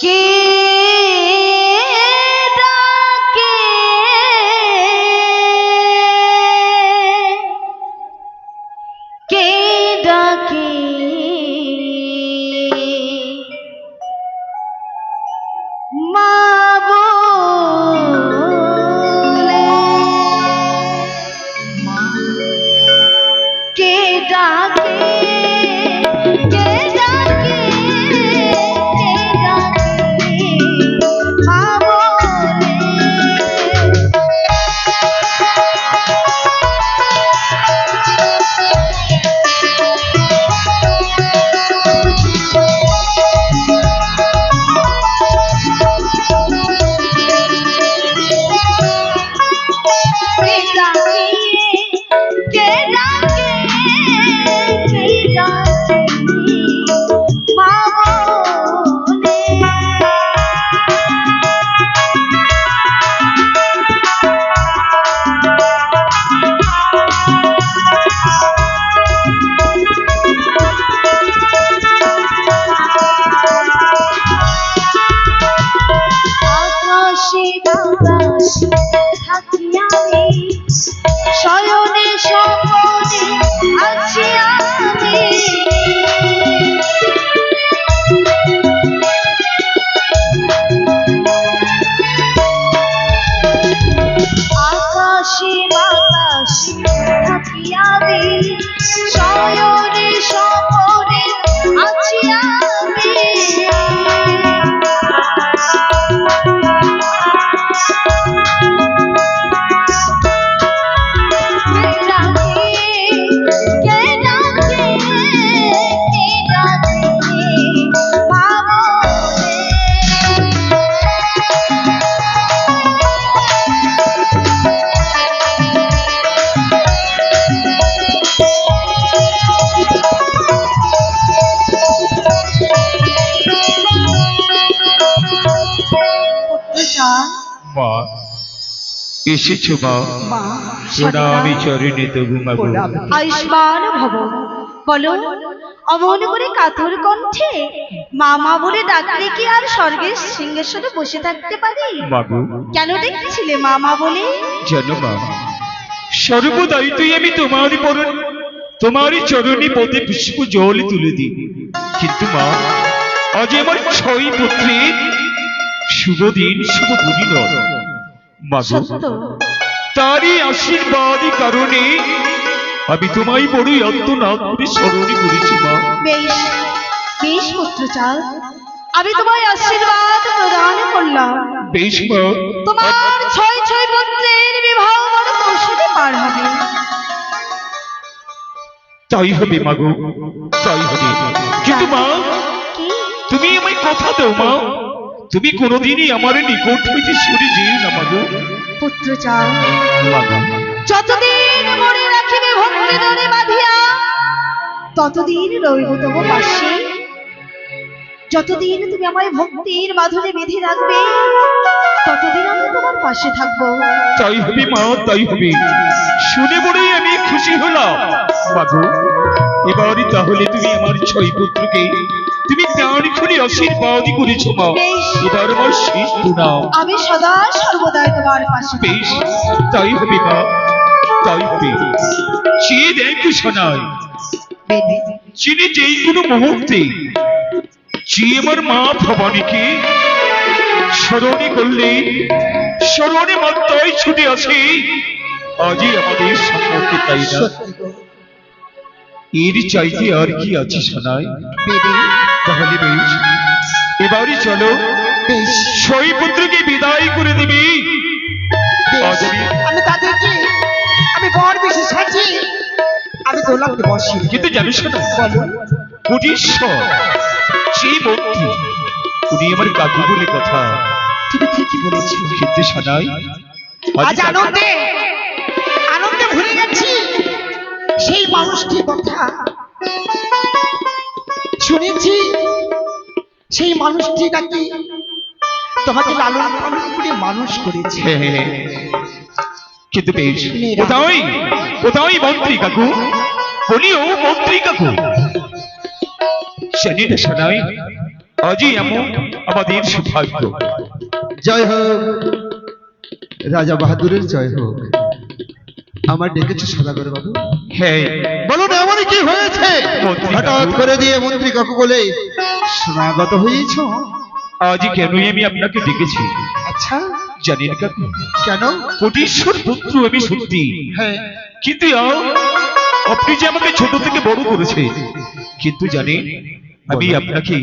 কে ডাকে কে ডাকে মা বলে মা কে ডাকে কে ডাকে কে ডাকে মা বলে শয়নে স্বপনে আছি আমি আকাশে বাতাসে থাকি আমি শয়নে স্বপনে আছি আমি মা এসেছো মা প্রণামী চরণে তবু মাগো আয়ুষ্মান ভব বলো অমন করে কাতর কণ্ঠে মামা বলে ডাকলে কি আর স্বর্গের সিংহাসনে বসে থাকতে পারি মাগো কেন ডেকেছিলে মামা বলে জানো মা সর্বদাই তুই আমি তোমারই চরণে পদে পুষ্প জল তুলে দিই কিন্তু মা আজ আমার 6 পুত্রের শুভ দিন শুভ পরিণত মাগো তারই আশীর্বাদী কারণে আমি তোমায় বড়ই আত্মনাদ করে স্মরণ করেছি মা বেশ বেশ পুত্র চাঁদ আমি তোমায় আশীর্বাদ প্রদান করলাম বেশ মা তোমার 6 পুত্রের বিবাহ বড় কৌশলে পার হবে তাই হবে মাগো তাই হবে কিন্তু মা কি তুমি আমায় কথা দাও মা তুমি কোনোদিনই আমার নিকট হইতে সরে যেও না মাগো পুত্র চাঁদ মাগো যতদিন মনে রাখিবে ভক্তি ধরে বাঁধিয়া ততদিন রইব তবু পাশে যতদিন তুমি আমায় ভক্তির বাঁধনে বেঁধে রাখবে ততদিন আমি তোমার পাশে থাকবো তাই হবে মা তাই হবে শুনে বড়ই আমি খুশি হলাম মাগো এবারই তাহলে তুমি আমার 6 পুত্রকে তুমি প্রাণ খুলে আশীর্বাদ করেছো মা এবার আমার শেষ প্রণাম আমি সদা সর্বদাই তোমার পাশে বেশ তাই হবে মা তাই হবে চেয়ে দেখো শোনায় চিনি যেই কোনো মুহূর্তে যে আমার মা ভবানীকে স্মরণে করলে স্মরণে মাত্রায় ছুটে আসে আজই আমাদের সম্পর্কে তাই না এর চাইতে আর কি আছে শোনায় তাহলে বেশ এবারই চলো 6 পুত্রকে বিদায় করে দিবি আমি তাদেরকে আমি বর বেশি সাজিয়ে আমি দোলাতে বসি কিন্তু জানিস না কোটিশ্বর সেই মন্ত্রী উনি আমার কাকু বলে কথা তুমি ঠিকই বলেছো কিন্তু শোনাই আজ আনন্দে আনন্দে ভুলে গেছি সেই মানুষটির কথা শুনেছি সেই মানুষটি নাকি তোমাকে লালন পালন করে মানুষ করেছে কিন্তু বেশ কোথায় কোথায় মন্ত্রী কাকু বলিও মন্ত্রী কাকু জানি না শোনাই আজই এমন আমাদের সৌভাগ্য। জয় হোক রাজা বাহাদুরের জয় হোক। আমার ডেকেছে সদাগর বাবু? হ্যাঁ, বলুন এমন কি হয়েছে? মন্ত্রী হঠাৎ কাকু। করে দিয়ে মন্ত্রী কাকু বলে সমাগত হয়েছ? আজই কেনই আমি আপনাকে ডেকেছি আচ্ছা, জানেন কাকু? কেন? কোটিশ্বর পুত্র আমি সত্যি, হ্যাঁ, কিন্তু আপনি যে আমাকে ছোট থেকে বড় করেছে, কিন্তু জানেন আমি আপনাকে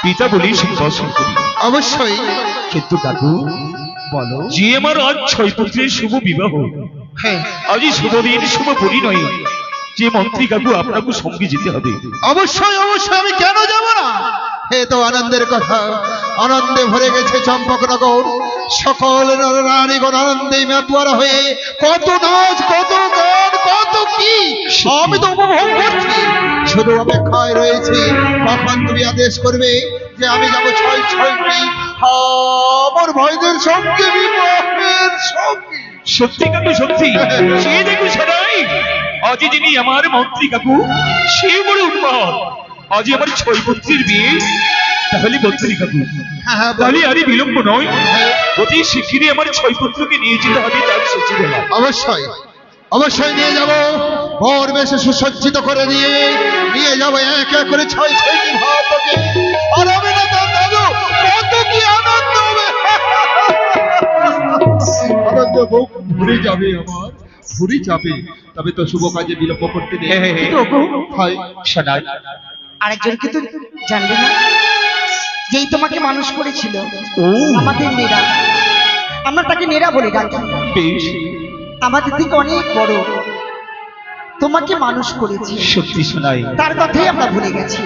পিতা বলেই সম্ভাষণ করি। অবশ্যই। কিন্তু কাকু, বলো। যে আমার আজ 6 পুত্রের শুভ বিবাহ, হ্যাঁ, আজই শুভ দিন শুভ পরিণয়, যে মন্ত্রী কাকু আপনাকে সঙ্গে যেতে হবে। অবশ্যই অবশ্যই, আমি কেন যাব না? হে তো আনন্দের কথা, আনন্দে ভরে গেছে চম্পকনগর। সকল নরনারীগণ আনন্দে মেতুয়ারা হয়ে কত নাচ, কত গান, কত কি আমি তো উপভোগ করছি। শুধু অপেক্ষায় রয়েছে কখন তুমি আদেশ করবে যে আমি যাব 6টি আমার ভাইদের সঙ্গে বিবাহের সঙ্গে। সত্যি কাকু সত্যি, সে দেখু সদাই আজ যিনি আমার মন্ত্রী কাকু, সে বড় উন্মাদ। আজ আমার 6 পুত্রের বিয়ে, তাহলে মন্ত্রী কাকু হ্যাঁ হ্যাঁ, বলো। তাহলে আরই বিলম্ব নয়, অতি শিগগিরই আমার 6 পুত্রকে নিয়ে যেতে হবে তার সচিবালয়। অবশ্যই অবশ্যই নিয়ে যাব। বর বেশে সুসজ্জিত করে নিয়ে যাব এক এক করে 6টি ভাবকে। আর আমি না তার দাদু, কত কি আনন্দ হবে! আনন্দ বুক ভরে যাবে আমার, ভরে যাবে। তবে তো শুভ কাজে বিলম্ব করতে নেই। হ্যাঁ, হ্যাঁ, হ্যাঁ। হয় সদাই আরেকজন কিন্তু জানবে না, যেই তোমাকে মানুষ করেছিল ও আমাদের নেরা, আমরা তাকে নেরা বলে ডাকি। বেশ, আমাদের থেকে অনেক বড়, তোমাকে মানুষ করেছে, সত্যি শোনাই। তার কথাই আমরা ভুলে গেছি।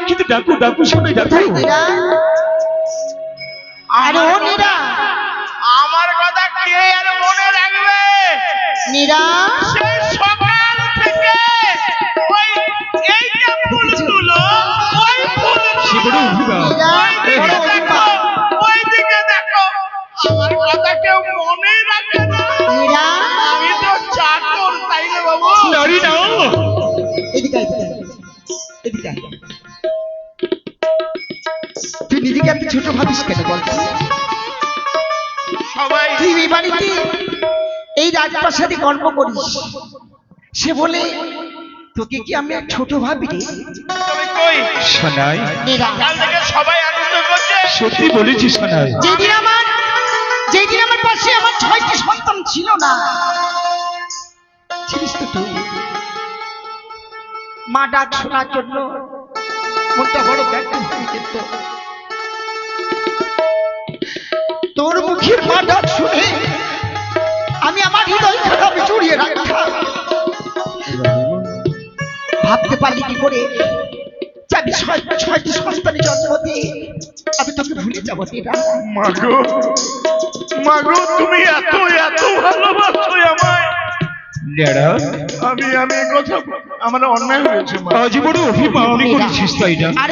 কিন্তু ডাকু ডাকু শোনাই ডাকু। কোথায় নেরা? আরে ও নেরা, আমার কথা কে আর মনে রাখবে? নেরা, সেই সকাল থেকে ওই এইটা ফুল তুলো, ওই ফুল সে বড় অভিমান। নেরা, ওইদিকে বড় দেখো, অভিমান। ওইদিকে দেখো, আমার কথা কেউ মনে রাখে না। নেরা, আমি তো চাকর, তাই না বাবু? নারী না, এদিকে আয়, এদিকে আয়, এদিকে আয়। তুই নিজেকে এত ছোট ভাবিস কেন বলতো? সবাই তুই এই বাড়িতে এই রাজপ্রাসাদে কর্ম করিস, সে বলে তোকে কি আমি আর ছোট ভাবি রে? তবে কই, শোনাই নেরা, কাল থেকে সবাই আনন্দ করছে। সত্যি বলেছি শোনাই। যেদিন আমার পাশে আমার 6টি সন্তান ছিল না, ছিলিস তো তুই। মা ডাক শোনার জন্য মনটা বড় ব্যাকুল হয়ে যেত। তোর মুখের মা ডাক শুনে আমি আমার হৃদয় খারাপে জড়িয়ে রাখতাম। ভাবতে পারলি কি করে যে আমি 6টি সন্তানের জন্ম দিয়ে আমি তোকে ভুলে যাবো? এটা মাগো, মাগো, তুমি এত এত ভালোবাসো আমায়। নেড়া, আমি এ কথা আমার অন্যায় হয়েছে মা। আজ বড় অভিমান করেছিস তাই না? আর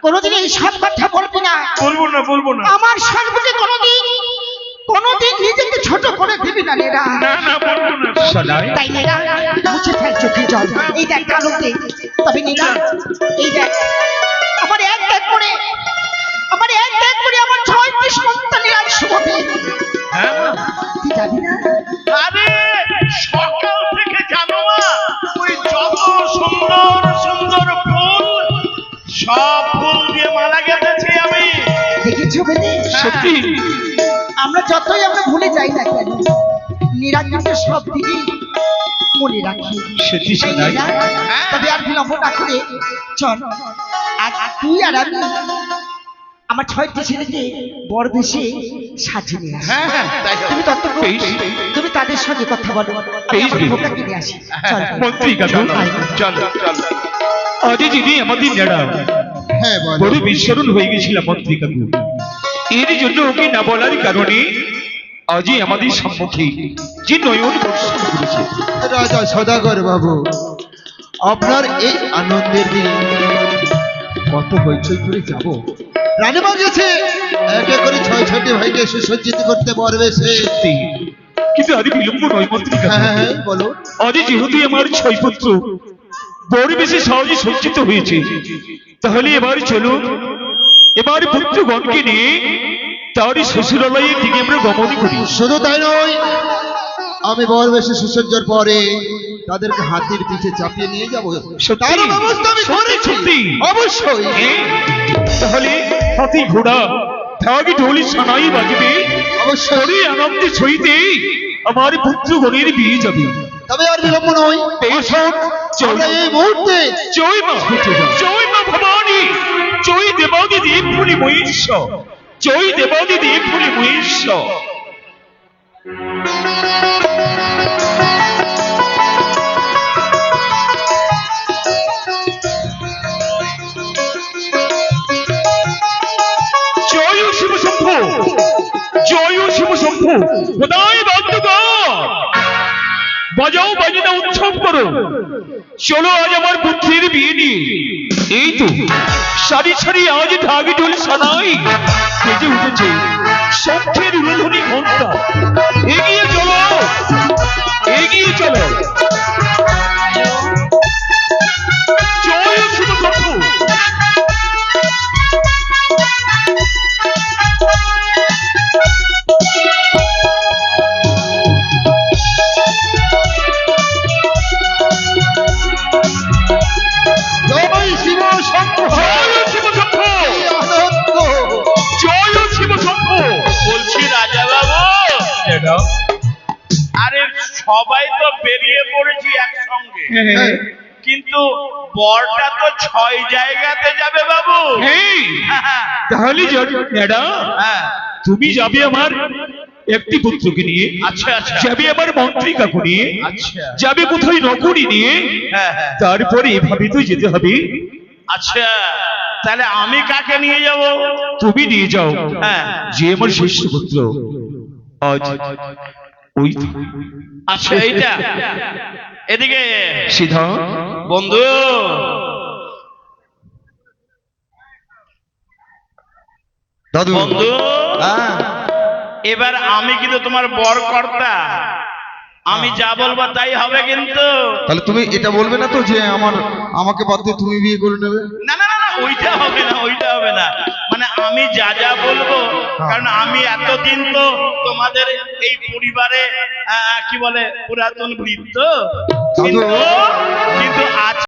কোনোদিন এই সব কথা বলবি না। বলবো না। আমার সর্বতে কোনোদিন নিজেকে ছোট করে দিবি না নেরা। না বলবো না। শোনাই তাই নেরা, মুছে ফেল চোখের জল। এই দেখ কালোতে, তবে নেরা এই দেখ আমার এক এক করে আমার 6টি সন্তানের আজ শুভ দিন। হ্যাঁ মা। তুই জানি না আরে সকাল থেকে জানো মা, ওই যত সুন্দর সুন্দর ফুল, সব ফুল দিয়ে মালা গেঁথেছি আমি। দেখেছো বেদে? সত্যি আমরা যতই আমরা ভুলে যাই না কেন, নিরাকাশে সব দিনই মনে রাখি। সত্যি তাই শোনাই। না? তবে আর বিলম্ব না করে চল, আর তুই আর আমি আমার 6টি ছেলেকে বড় বেশে সাজিয়ে নিয়ে আসি। হ্যাঁ তাই হবে। তুমি ততক্ষণ বেশ। তুমি তাদের সঙ্গে কথা বলো, আমি বেশ, আমার বেশ। ভোগটা কিনে আসি। চল মন্ত্রী কাকু, চলো। আজ যিনি আমাদের নেড়া, হ্যাঁ বলো। বড় বিস্মরণ হয়ে গেছিলাম মন্ত্রী কাকু। এর জন্য ওকে না বলার কারণে আজই আমাদের সম্মুখে যে নয়ন বর্ষণ করেছে। রাজা সদাগর বাবু, আপনার এই আনন্দের দিনে কত হইচই করে যাব। রানীমা গেছে এক এক করে 6টি ভাইকে সুসজ্জিত করতে পারবে সে। সত্যি, কিন্তু আরে বিলম্ব নয় মন্ত্রী হ্যাঁ কাকু। হ্যাঁ বলো। আজ যেহেতু আমার 6 পুত্র বড় বেশি সহজে সজ্জিত হয়েছে, তাহলে এবার চলুন, এবার পুত্রগণকে নিয়ে তারই শ্বশুরালয়ের দিকে আমরা গমন করি। শুধু তাই নয়, আমি বর বেশি সুসজ্জার পরে তাদেরকে হাতির পিঠে চাপিয়ে নিয়ে যাবো। সত্যি? তার ব্যবস্থা আমি সত্যি, করেছি। সত্যি? অবশ্যই। হ্যাঁ? তাহলে হাতি ঘোড়া ঢাক ঢোল সানাই বাজবে, অবশ্যই। তোরই আনন্দে ছইতে আমার পুত্রগণের বিয়ে যাবে। তবে আর বিলম্ব নয়, বেশ হোক, আমরা চল। এই মুহূর্তে জয় মা, জয় মা ভবানী, জয় দেবাদি দেব ফুলি মহেশ্বর, জয় দেবাদি দেব ফুলি মহেশ্বর। জয় শিব শম্ভু, জয় শিব শম্ভু, খোদাই বন্ধুগণ, বাজাও বাজিনা উৎসব করো, চলো আজ আমার পুত্রের বিয়ে নিয়ে। এই তো সারি সারি আজ ঢাকি ঢোল সানাই বেজে উঠেছে, শঙ্খের উলুধ্বনি ঘণ্টা। এগিয়ে চলো, এগিয়ে চলো। জয় শিব শম্ভু। জয় শিব শম্ভু। জয় শিব শম্ভু, কি আনন্দ। জয় শিব শম্ভু। বলছি রাজা বাবু, আরে সবাই তো বেরিয়ে পড়েছি একসঙ্গে, কিন্তু বরটা তো 6 জায়গাতে যাবে বাবু। এই, তাহলে ম্যাডাম হ্যাঁ, তুমি যাবে আমার একটি পুত্রকে নিয়ে, আচ্ছা আচ্ছা যাবে আমার মন্ত্রী কাকু নিয়ে, আচ্ছা যাবে কোথায় নকুড়ি নিয়ে, হ্যাঁ হ্যাঁ তারপরে এভাবে তো যেতে হবে। আচ্ছা, তাহলে আমি কাকে নিয়ে যাব? তুমি নিয়ে যাও হ্যাঁ যে আমার শ্রেষ্ঠ পুত্র আজ ওই তো। আচ্ছা, এইটা এদিকে সিধা বন্ধু। দাদু। বন্ধু, হ্যাঁ, এবার আমি কিন্তু তোমার বর কর্তা, আমি যা বলবো তাই হবে কিন্তু। তাহলে তুমি এটা বলবে না তো যে আমাকে বাদ দিয়ে তুমি বিয়ে করে নেবে? না না না না, ওইটা হবে না, ওইটা হবে না। মানে আমি যা যা বলবো, কারণ আমি এতদিন তো তোমাদের এই পরিবারে কি বলে পুরাতন বৃত্ত, কিন্তু আজ